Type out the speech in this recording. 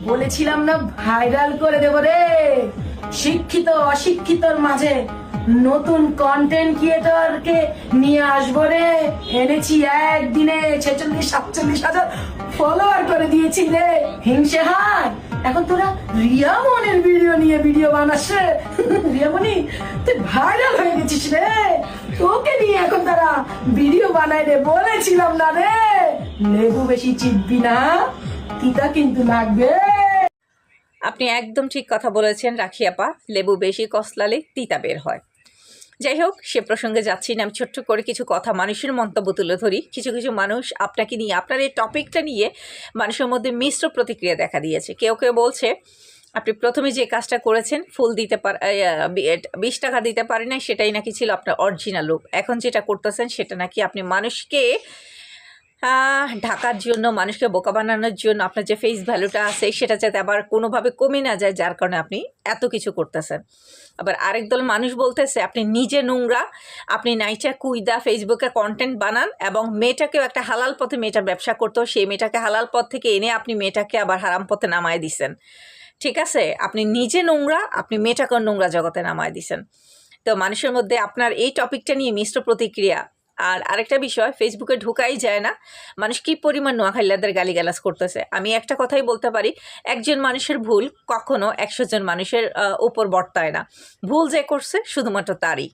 বলেছিলাম না ভাইরাল করে দেবো রে, শিক্ষিত অশিক্ষিতর মাঝে নতুন কন্টেন্ট ক্রিয়েটরকে নিয়ে আসবো রে। এনেছি একদিনে 46-47 হাজার ফলোয়ার করে দিয়েছি রে। হিংসে হয় এখন তোরা রিয়ামনের ভিডিও নিয়ে ভিডিও বানাস রে। রিয়ামনি তুই ভাইরাল হয়ে গেছিস রে, তোকে নিয়ে এখন তারা ভিডিও বানায় রে। বলেছিলাম না রে, লেবু বেশি চিপবি না, তিতা কিন্তু লাগবে। আপনি একদম ঠিক কথা বলেছেন রাখি আপা, লেবু বেশি কসলালে তিতা বের হয়। যাই হোক, সে প্রসঙ্গে যাচ্ছি না। আমি ছোট্ট করে কিছু কথা মানুষের মন্তব্য তুলে ধরি। কিছু কিছু মানুষ আপনাকে নিয়ে, আপনার এই টপিকটা নিয়ে মানুষের মধ্যে মিশ্র প্রতিক্রিয়া দেখা দিয়েছে। কেউ কেউ বলছে আপনি প্রথমে যে কাজটা করেছেন, ফুল দিতে 20 টাকা দিতে পারে না, সেটাই নাকি ছিল আপনার অরিজিনাল রূপ। এখন যেটা করতেছেন সেটা নাকি আপনি মানুষকে ঢাকার জন্য, মানুষকে বোকা বানানোর জন্য আপনার যে ফেস ভ্যালুটা আছে সেটা যাতে আবার কোনোভাবে কমে না যায়, যার কারণে আপনি এত কিছু করতেছেন। আবার আরেক দল মানুষ বলতেছে আপনি নিজে নোংরা, আপনি নাইচা কুইদা ফেসবুকে কন্টেন্ট বানান এবং মেয়েটাকেও একটা হালাল পথে, মেয়েটা ব্যবসা করতো, সেই মেয়েটাকে হালাল পথ থেকে এনে আপনি মেয়েটাকে আবার হারাম পথে নামায় দিছেন। ঠিক আছে, আপনি নিজে নোংরা, আপনি মেয়েটাকেও নোংরা জগতে নামায় দিছেন। তো মানুষের মধ্যে আপনার এই টপিকটা নিয়ে মিশ্র প্রতিক্রিয়া। আর আরেকটা বিষয়, ফেসবুকে ঢুকাই যায় না মানুষ কী পরিমাণ নোয়াখালীদের গালিগালাজ করতেছে। আমি একটা কথাই বলতে পারি, একজন মানুষের ভুল কখনো 100 জন মানুষের উপর বর্তায় না। ভুল যে করছে শুধুমাত্র তারই।